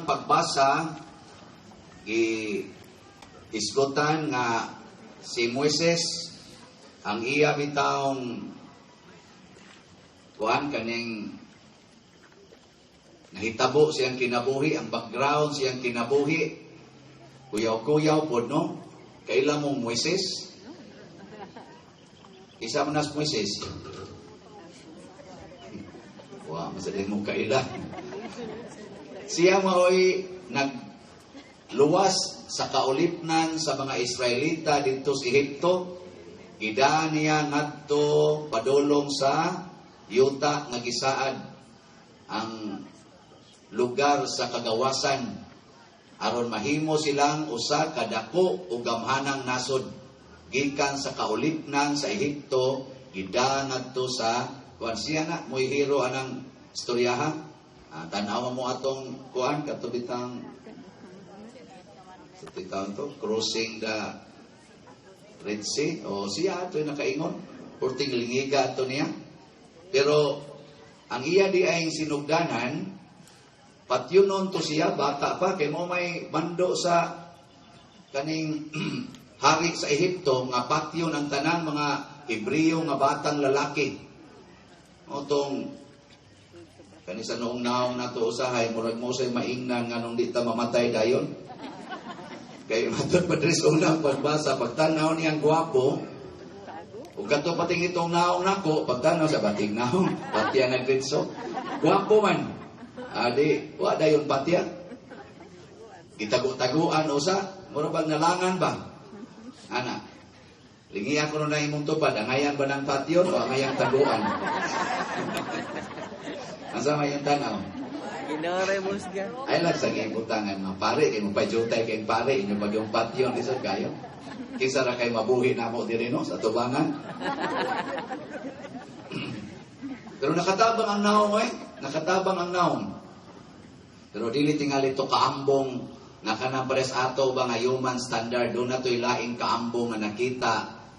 pagbasa, isgutan nga si Moises ang iya bitawng kuan kaning nahitabo siyang kinabuhi, ang background siyang kinabuhi. Kuyaw-kuyaw po, no? Kailan mong Moises? Isa mo nas Moises. Wow, masaday mong kailan. Siya mao'y nagluwas sa kaulipnan sa mga Israelita dito sa Ehipto. Ida niya ngadto padulong sa yuta nga gisaad ang lugar sa kagawasan aron mahimo silang usa ka dako ug gamhanang nasod gikan sa kaulipnan sa Ehipto ida ngadto sa kuan siya na moy hero anang istoryaha. Tanawa mo atong kuan katubitang sa titawag to crossing the Red Sea o siya ato nakaingon purting lingiga ato niya. Pero ang iya di ay sinugdanan patyunon to siya bata pa kay mo may bando sa kaning hari sa Ehipto nga patyon ang tanang mga Hebreo nga batang lalaki. Otong kani sa noong naong nato usahay murag mo say maingnan nganong di ta mamatay dayon. Kay matod padres unang pagbasa pagtanaw niyang gwapo ug kadto pating itong naong nako pagtanaw sa bating naong patya nagritso gwapo man adi wa dayon patya gitago-taguan usa mura bang nalangan ba ana lingi ako na imong tupad angayan ba ng patyon o angayang taguan asa may tanaw Ginore musga. ay lang sa gibutangan mga pare kay mo pajutay kay pare inyo bagyong patyon isod kayo kisa ra kay mabuhi namo diri no sa tubangan. Pero nakatabang ang naong nakatabang ang naong. Pero dili tingali to kaambong nga kanang pares ato ba nga human standard do na toy laing kaambong nga nakita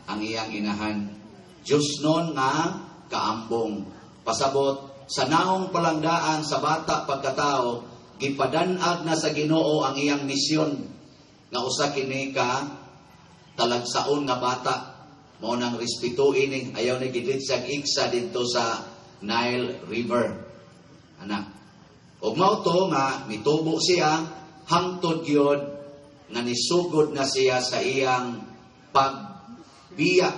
ang iyang inahan. Diyos nun nga kaambong. Pasabot sa naong palangdaan sa bata pagkatao, gipadanag na sa Ginoo ang iyang misyon nga usa kini ka talagsaon nga bata mo nang respetuin ni ayaw ni gidlit sa igsa dito sa Nile River. Anak. Ug mao to nga mitubo siya hangtod gyud nga nisugod na siya sa iyang pagbiya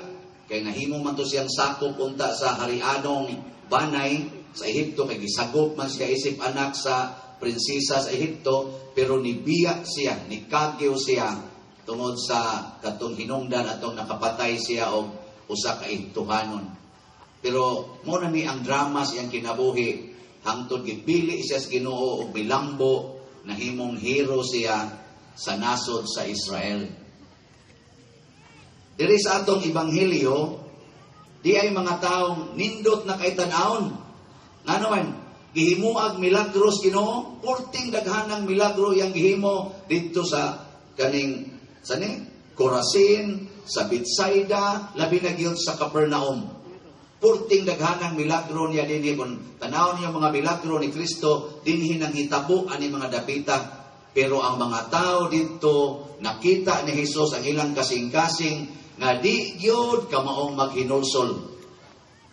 kay nahimo man to siyang sakop unta sa harianong banay sa Ehipto kay gisagop man siya isip anak sa prinsesa sa Ehipto pero nibiya siya, nikagyo siya tungod sa katong hinungdan atong nakapatay siya og usa ka Ehiptohanon. Pero mo na ni ang drama siyang kinabuhi hangtod gipili siya sa Ginoo og bilambo nahimong hero siya sa nasod sa Israel. Diri sa atong ebanghelyo di ay mga taong nindot na kay tan-awon. Ngano man gihimuag milagros Ginoo, purting daghanang milagro yang gihimo dito sa kaning sani Corazin, sa Bethsaida, labi na gyud sa Capernaum. Purting daghanang milagro niya dinhi kun tanaw niya mga milagro ni Kristo dinhi nang hitabo ani mga dapita. Pero ang mga tao dito nakita ni Hesus ang ilang kasing-kasing nga di gyud kamaong maghinulsol.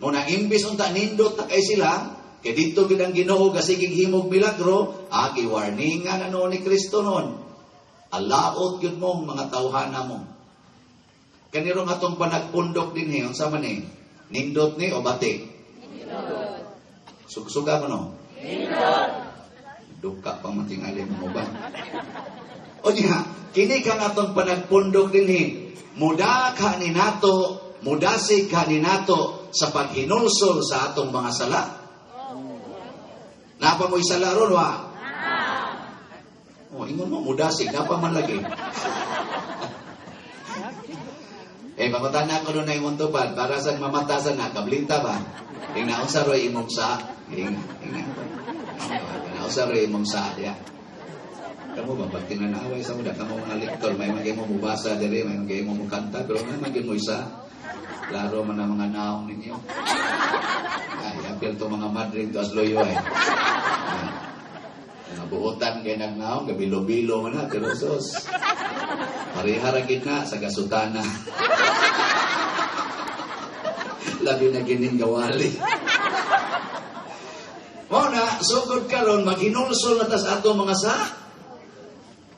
Muna imbis unta nindot na kay sila kay dito gid ang Ginoo gasigig himog milagro, warningan ano ni Kristo noon. Alaot gyud mo mga tawhana mo. Kaniro nga tong panagpundok dinhi unsa man ni? Nindot ni o bati? Nindot. Sugsuga mo no? Nindot. Duka pang matingali mo ba? O diha, kini ka nga tong panagpundok dinhi, muda ka ni nato, mudasig ka ni nato sa paghinulsol sa atong mga sala. Napa mo isala ron wa? Ingon mo mudasig, napa man lagi? Pangutana ko doon na imong tupad, para sa mamatasan na, kablinta ba? Ingnaon sa roy imong sa, ingnaon sa roy imong sa, ya. Kamu ba, pag tinanaway sa muda, kamu mga lektor, may magay mo mubasa diri, may magay mo mukanta, pero may magay mo isa, klaro man ang mga naong ninyo. Ay, apil to mga madring to as loyo Nabuutan kay nagnaon, gabilo-bilo man na, pero sus. Pariharagin na sa gasutana. Labi na gining gawali. Mo na, sugod karon maghinulsol na tas ato mga sa.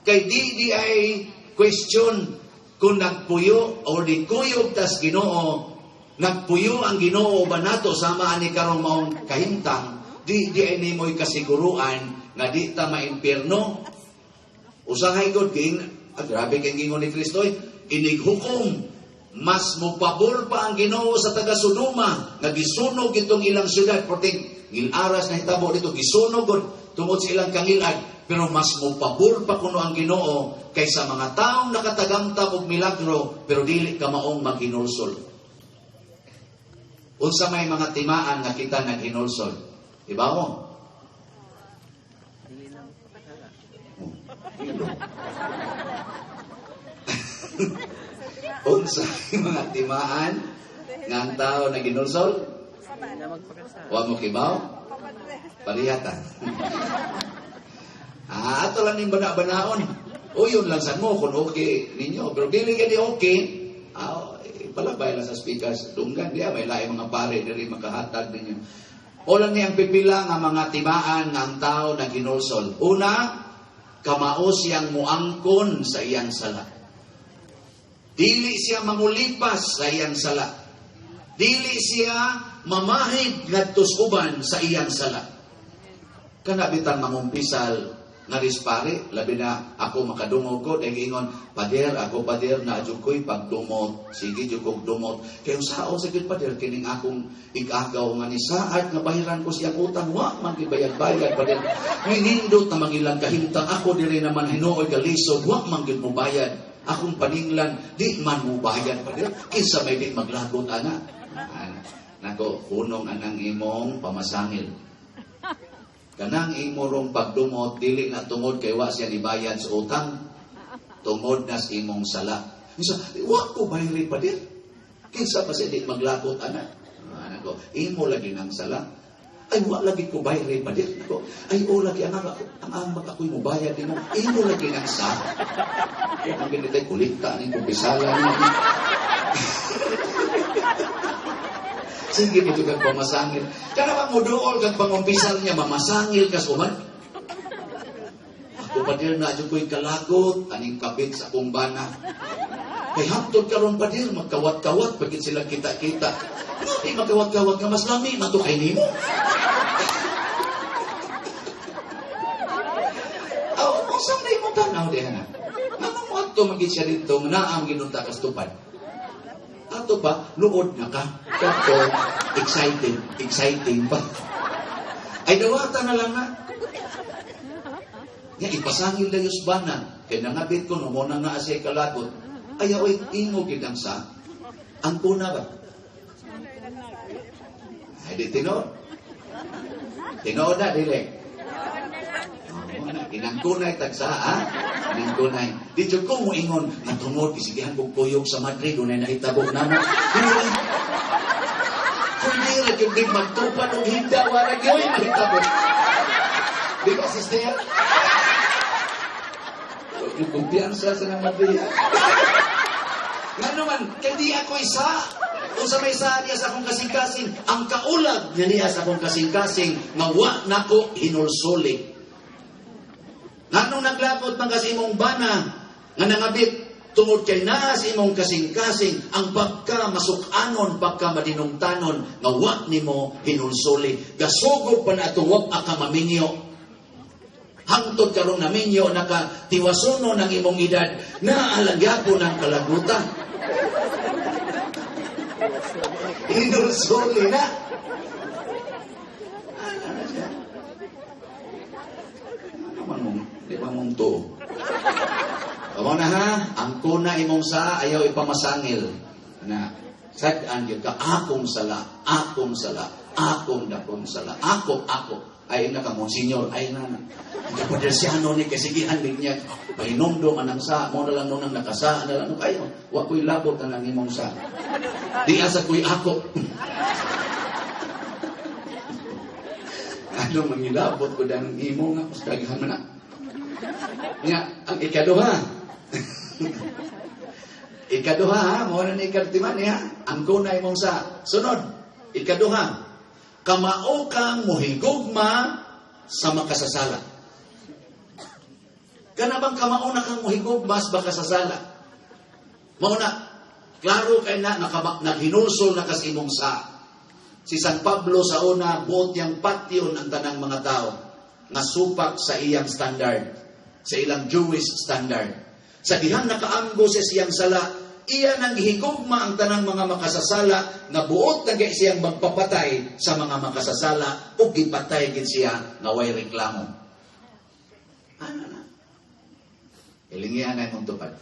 Kay di ay question kung nagpuyo o di kuyog tas Ginoo, nagpuyo ang Ginoo ba nato sama ani karong maong kahimtang, di ay nimoy kasiguruan nga di ta maimpierno. Usahay gud king, grabe kay gingon ni Kristo, inighukom mas mupabor pa ang Ginoo sa taga Sodoma nga gisunog itong ilang syudad, porting gilaras na hitabo dito gisunog gud tungod sa ilang kangilad, pero mas mupabor pa kuno ang Ginoo kaysa mga taong nakatagamta og milagro pero dili ka maong maghinulsol. Unsa may mga timaan nga kita naghinulsol, diba mo? Unsa may mga timaan nga ang tao naghinulsol? Wa mo kibaw? Parihatan. Ato lang yung bana-banaon. O yun lang sa mo kung okay ninyo. Pero dili ka di okay. Palabay lang sa speakers. Dunggan diya. May laing mga pare diri makahatag ninyo. O lang niyang pipila nga mga timaan nga ang tao na ginulsol. Una, kamao siyang muangkon sa iyang sala. Dili siya mangulipas sa iyang sala. Dili siya mamahid ngadtos uban sa iyang sala. Kanabitan mangumpisal nga rispare, labi na ako makadungog ko, dahil ingon, pader, ako pader, na ko'y pagdumot, sige, jukog dumot. Kaya sao, sige, pader, kining akong igagaw nga ni saat, nga bahiran ko siyang utang, wa, man kibayad-bayad, pader. May nindot na mangilang kahimtang, ako diri naman hinooy galisog, wa, man mo bayad. Akong paninglan, di man mo bayad, pader. Kinsa may di maglagot, ana. Nako, hunong anang imong pamasangil. Kanang imorong pagdumot, dili na tungod kay wa siya ibayad sa utang. Tungod na sa imong sala. Isa, wa ko bayri pa din. Kinsa pa siya di maglakot, anak. Ko, imo lagi ng sala. Ay, wa lagi ko bayri pa din. Ko, ay, o lagi ang ako'y mo bayad din mo. Imo lagi ng sala. Kaya ang ganitay kulikta, ni kumpisala niya. Sige dito kag pamasangil. Kana mo dool kag pangumpisal niya mamasangil kas uman. Ako pa dir na ko'y kalagot aning kabit sa akong bana. Kay haptod karon pa dir magkawat-kawat pagit sila kita-kita. Di magkawat-kawat nga mas lami mato kay nimo. Usang na imong tanaw diha na. Namo mo ato magit siya dito naam ginunta kas tupad. Ato ba, luod na ka. Kato, exciting pa. Ay, dawata na lang na. Nga, ipasangil na yung bana. Kaya nangabit ko, no, muna na asay kalagot. Ay, aoy, ino kitang sa. Ang puna ba? Ay, di tinood. Tinood na, dili. Inangkunay tagsa, ha? Inangkunay. Di dyan ko mo ingon, natungod, isigihan kong kuyog sa Madrid, unay naitabog na mo. Hindi rin yung di magtupad ng hinda, warag yun, naitabog. Di ba, sister? Yung kumpiyansa sa ng Madrid. Nga naman, hindi ako isa. Kung sa may isa niya sa akong kasing-kasing, ang kaulag niya sa akong kasing-kasing, mawa na ko hinulsuli. Nganong naglakot ng kasimong bana nga nangabit tungod kay naa sa imong kasing-kasing ang pagka masukanon pagka madinungtanon nga wa nimo hinulsuli gasugod pa na tuwag aka maminyo hangtod karon naminyo nakatiwasuno ng imong edad naalagyapo ng kalagutan hinulsuli na. Di ba mong to? Kamu na ha, ang kuna imong sa ayaw ipamasangil. Na, sadaan yun ka, akong sala, akong sala, akong dakong sala, ako. Ay na ka, Monsignor, ay na. Kapadersyano ni kasigihan din niya. Pahinomdong anang sa, mo na lang nung nakasa, na lang, ay, wak ko'y labot na lang imong sa. Di asa ko'y ako. Ano mangilabot ko dang imo nga daghan man na. Nya ang ikaduha. Ikaduha, mo na ni ikartiman niya. Ang kunay mong sa sunod. Ikaduha, kamao kang muhigugma sa makasasala. Kana bang kamao na kang muhigugma sa makasasala? Mao na, klaro kay na naghinulsol na kas imong sa. Si San Pablo sa una, buot niyang patyon ang tanang mga tao nga supak sa iyang standard, sa ilang Jewish standard. Sa dihang nakaanggo sa siyang sala, iya nang gihigugma ang tanang mga makasasala nga buot na siyang magpapatay sa mga makasasala o gipatay gid siya nga way reklamo. Ano na? Ilingihan na mong tupad.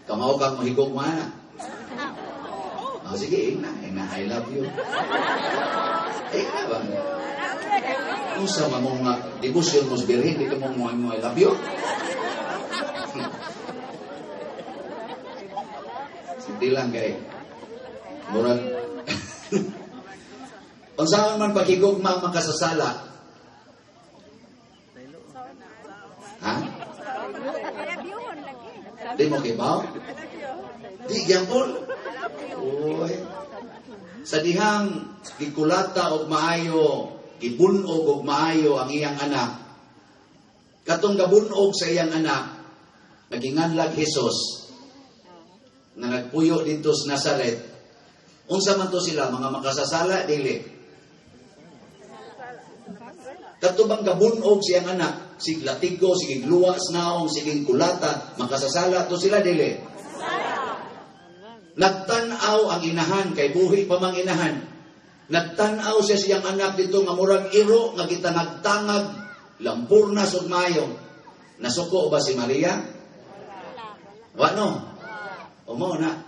Kamao kang mahigugma na. Oh, sige, ina, I love you. Ina ba? Kung sa mga debusyon mo sabihin, hindi ka mo I love you. Hindi lang kay murag. Kung saan man pakigugma ang makasasala. Ha? Di mo kibaw? Di gyapon. Oy. Sa dihang gikulata og maayo, gibunog og maayo ang iyang anak. Katong gabunog sa iyang anak, naginganlag Hesus na nagpuyo dito sa Nazaret. Unsa man to sila mga makasasala dili. Katubang gabunog siyang anak, sig latigo, sig luwas naong, sig kulata, makasasala to sila dili. Nagtanaw ang inahan, kay buhi pa mang inahan. Nagtanaw siya siyang anak dito nga murag iro, nga kita nagtangag, lampurnas ug mayo. Nasuko ba si Maria? Wano? Umo na.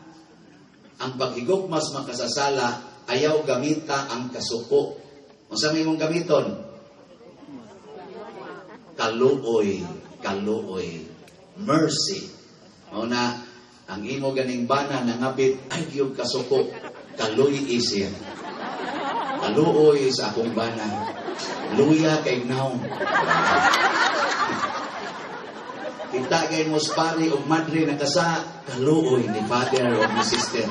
Ang paghigugmas makasasala, ayaw gamita ang kasuko. Unsa may mong gamiton? Kaluoy. Mercy. Mao na, ang imo ganing bana nangabit ay yung kasuko, kaluy isya. Kaluoy sa akong bana. Luya kay naong. Kita kay mospari o madre na kasa, kaluoy ni father o ni sister.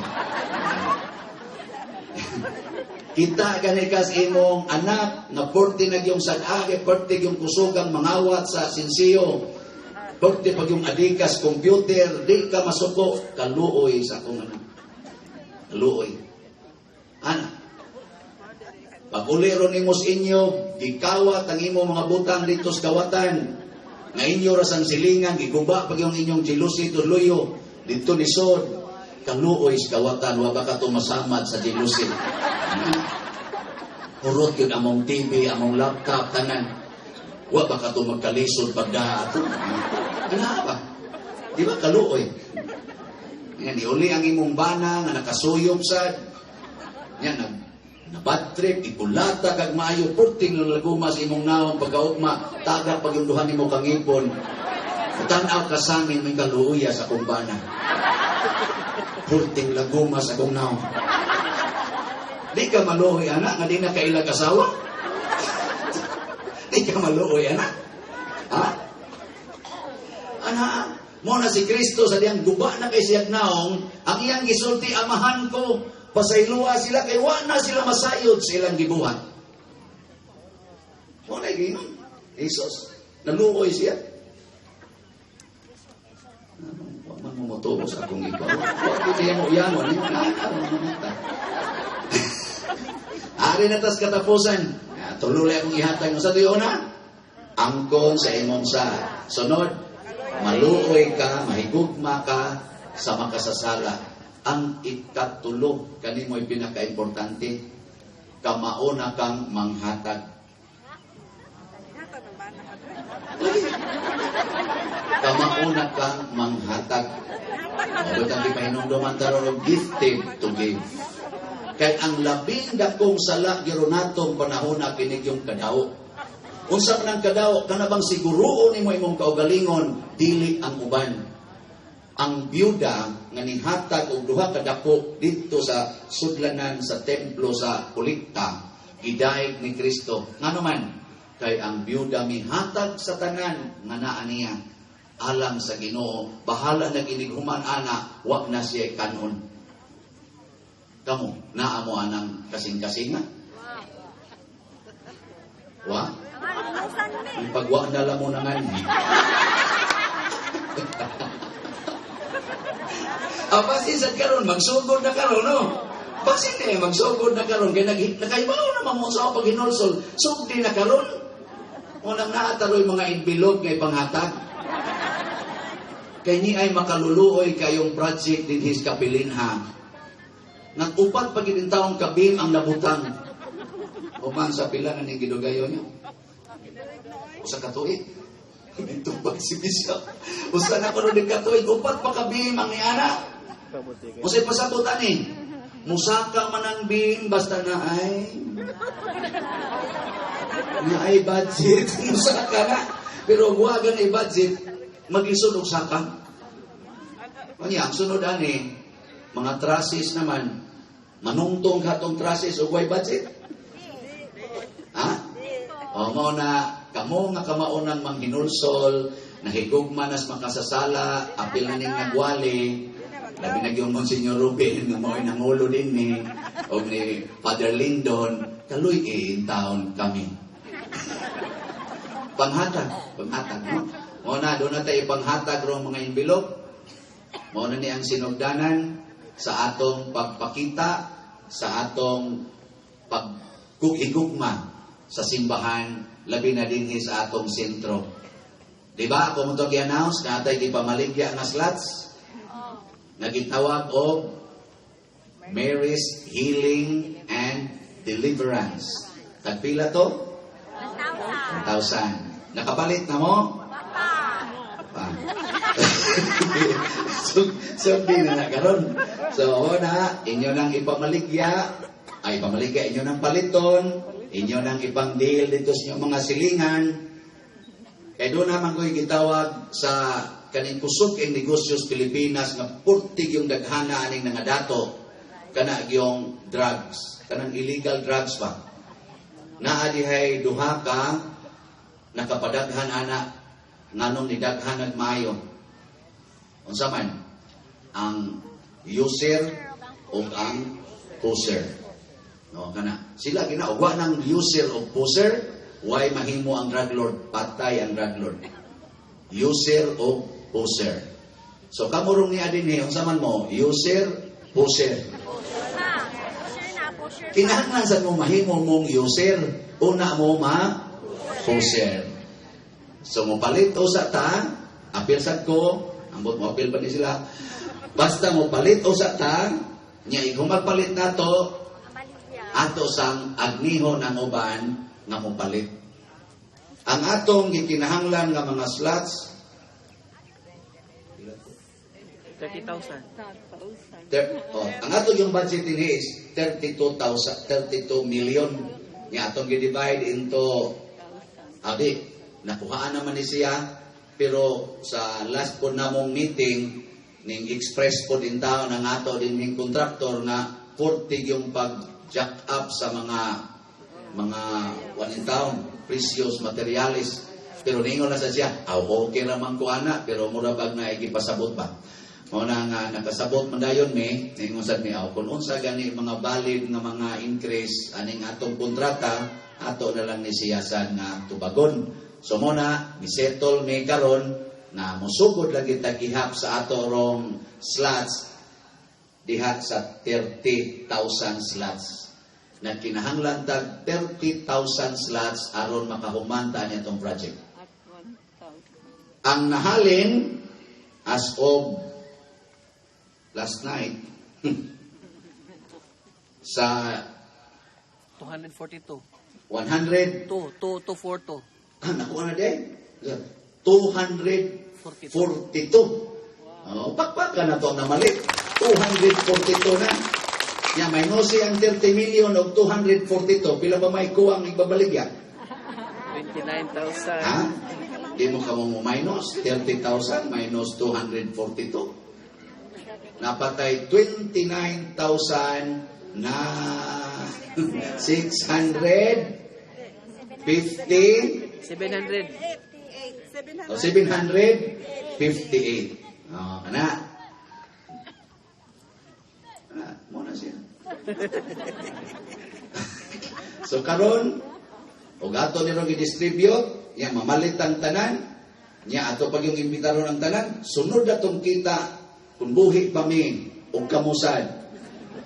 Kita ganikas imong anak na porti na yung sagage, porti yung kusugang mangawat sa sinsiyo. Pagti pag yung adikas, computer, di ka masuko, kaluoy sa akong anak. Kaluoy. Anak. Pag uliro ni mos inyo, gikawat ang imo mga butang dito sa kawatan. Nga inyo rasang silingan, giguba pag yung inyong jealousy tuluyo. Dito ni Sod, kaluoy sa kawatan, waba ka tumasamad sa jealousy. Purot yun among TV, among laptop, tanan. Wa ba ka ito magkalisod pagdato? Ano ba? Di ba kaluoy? Yan, iuli ang imong bana nga nakasuyop sa yan, nabad trip, ikulata kag maayo, purting ng laguma sa imong naong pagkaugma, taga pag yung duhan mo kang ipon. Tanaw ka sa amin, may kaluoya sa akong bana. Purting laguma sa akong naong. Di ka maluoy, anak, nga di na kailag asawa? Di ka maluoy, anak. Ha? Anak, mo na si Kristo sa diyang guba na kay siyag naong, ang iyang gisulti, amahan ko, pasayloa sila, kay na sila masayod sa ilang gibuhat. Mo na ginon, Jesus, naluoy siya. Huwag man mumutubo sa akong iba. Huwag ito yung uyano, ano yung nanata. Ari na tas katapusan. Tululay akong ihatag mo sa tuyo na. Angkon sa imong sa. Sunod, maluoy ka, mahigugma ka sa makasasala. Ang ikatulo, kanimo'y pinaka-importante, kamauna kang manghatag. Kamauna kang manghatag. Mabutan di pahinumduman taron gifted to give. Kay ang labing dakong sala gironatong panahon na kinig yung kadaw. Unsa man ang kadaw, kanabang siguruon nimo imong kaugalingon, dili ang uban. Ang byuda nga nihatag og duha ka dako dito sa sudlanan sa templo sa Kulikta, gidaig ni Kristo. Nga naman, kay ang byuda mihatag sa tanan nga naa niya alam sa Ginoo, bahala na ginighuman ana, wa na siya kanon. Kamu, naa mo anang kasing-kasinga? Wa? Ang pagwa na lang mo na nga. Basin sa karon, magsugod na karon, no? Basin magsugod na karon, kaya nakaibaw naman mo sa pag-hinulsol. Sugdi na karon. Unang naataroy mga envelope ngay panghatag. Kaya ni ay makaluluoy kayong project din his kapilinha. Nag-upat pag taong kabim ang nabutang. Uman sa pila na ni gidugayo niyo. Usa ka tuig. Ito pag si Bishop. Usa na ko rin katuig. Upat pa kabim ang niana. Usay pasabutan ni. Musaka man ang bim basta na ay budget. Musaka na. Pero huwag ang i-budget. Mag-isod og saka. Kanya, ang sunod ani, mga trasis naman, manungtong katong trasis o way budget? Ha? O mo na, kamo nga kamaunang manghinulsol, nahigugma nas makasasala, apil na ning nagwali, labi na yung Monsignor Ruben, nga mo'y nangulo din ni, o ni Father Lindon, kaluy in town kami. Panghatag, no? Muna, doon na tayo panghatag rong mga envelope. Muna ni ang sinugdanan sa atong pagpakita, sa atong pagkukigugma sa simbahan, labi na din sa atong sentro. Diba, ako mo ito i-announce, na tayo ipamaligya nga slots, nagitawag o Mary's Healing and Deliverance. Tagpila to? 1,000. Nakapalit na mo? So di na nakaroon. So na, inyo nang ipamaligya, inyo nang paliton, inyo nang ipang-deal dito sa inyong mga silingan. Kaya doon naman ko'y gitawag sa kaning kusog ang negosyos Pilipinas nga purtig yung daghana aning nangadato kana yung drugs, kanang illegal drugs pa. Naadihay duha ka nakapadaghan ana nganong nidaghan ag maayo. Unsa man ang user o ang poser. No, kana sila ginaugwa ng user o poser, why mahimo ang drug lord, patay ang drug lord. User o poser. So kamurong ni adin unsa man mo, user, poser. Kinahanglan sa mo mahimo mong user, una mo poser. So mo palit o sa ta, apil sad ko, ambot mo apil pa ni sila. Basta mo palit o sa ta, nya kung magpalit nato, ato sang agnihon ang uban nga mo palit. Ang atong gikinahanglan nga mga slots 30,000. Ang atong yung budget ini is 32 million. Nga atong gi-divide into nakuhaan naman ni siya, pero sa last po namong meeting ning express po din tao ng ato din ning contractor nga 40 yung pag-jack up sa mga one in town, precious materials. Pero ningon na sa siya, okay naman ko ana, pero murabag na igipasabot pa. Muna nga nakasabot man dayon mi, ningon sad mi kung unsa gani mga valid nga mga increase aning atong kontrata, ato na lang ni siya sad nga tubagon. So muna, misettle may karon na musugod lagi tagihap sa ato rong slots diha sa 30,000 slots. Na kinahanglan tag 30,000 slots aron makahumanta niya itong project. Ang nahalin as of last night sa 242. 100 242. nakuha na din. 242. Pakpak ka na ito na mali. 242 na. Yan, may nosi ang 30 million o 242. Pila ba may kuwang igbabaligya? 29,000. Ha? Di mo ka mo minus 30,000 minus 242. Napatay 29,000 na 650 700. 758. Kana. Muna siya. So karon og ato niro gi-distribute, yang mamalit ang tanan, nya ato pag yung imbitaron ang tanan, sunod atong kita kung buhi pa mi og kamusad.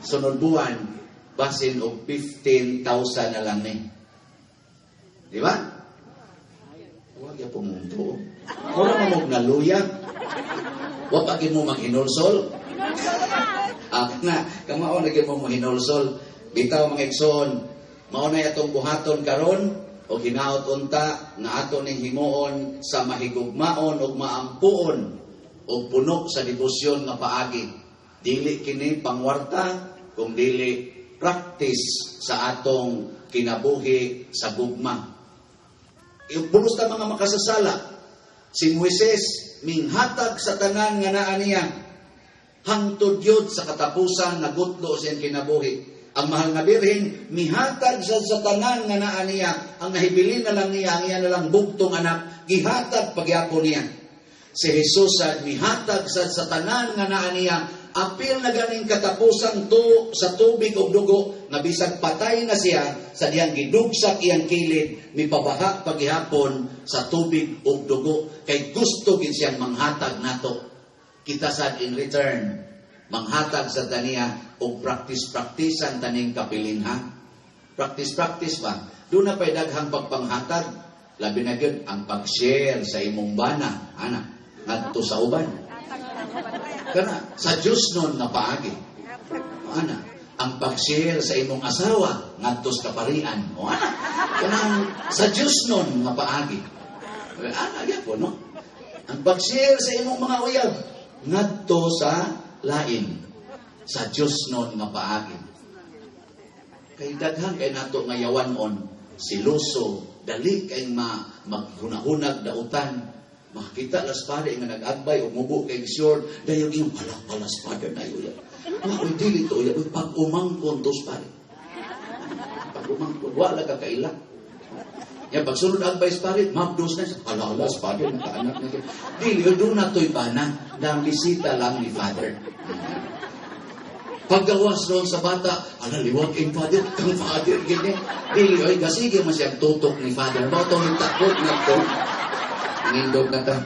Sunod buwan basin og 15,000 na lang ni. Di ba? Huwag ya pumunto. Mura mo mong naluya. Huwag pagin mo maghinulsol. Na, kamao na mo hinulsol. Bitaw mga igsoon, maunay atong buhaton karon o hinaot unta nga ato ning himuon sa mahigugmaon o maampuon o puno sa debosyon nga paagi. Dili kini pangwarta, kung dili practice sa atong kinabuhi sa gugma. Yung pulos na mga makasasala, si Moises minghatag sa tanan nga naa niya, hangtod yun sa katapusan nagutlo siyang kinabuhi. Ang mahal nga birhen, mihatag sa tanan nga naa niya, ang nahibilin na lang niya, ang iya na lang bugtong anak, gihatag pagyapon niya. Si Jesus at mihatag sa tanan nga naa niya, apil na ganing katapusan sa tubig o dugo, nga bisag patay na siya, sa diyang gidugsak iyang kilid, mipabaha paghihapon sa tubig o dugo, kay gusto gid siyang manghatag nato. Kita sad in return, manghatag sa taniya o practice-practicean taning kapilinha. Practice ba? Doon na pa'y daghang pagpanghatag. Labi na yun, ang pag-share sa imong bana, ngadto sa uban. Kana, sa Diyos nun nga paagi. Ang pag-share sa imong asawa, ngadto sa kaparian. Kana, sa Diyos nun nga paagi. Po, no? Ang pag-share sa imong mga uyab, ngadto sa lain. Sa Diyos nun nga paagi. Kay daghang kay nato nga yawanon, siluso, dali kay maghunahunag dautan. Makita las pare nga nag-agbay o mubo kay sure, dayon yung palas pare na yun. Uy, dili to, pag-umangkon tos pare. Pag-umangkon, wala ka kaila. Yan, pagsunod agbay pare, mabdos na siya. Ala, pare, nakaanak na siya. Dili, doon na to'y bana, na bisita lang ni Father. Paggawas doon sa bata, liwag kang Father, ganyan. Dili, ay, gasige man siyang tutok ni Father. Bato yung takot na to. Nindog na ta.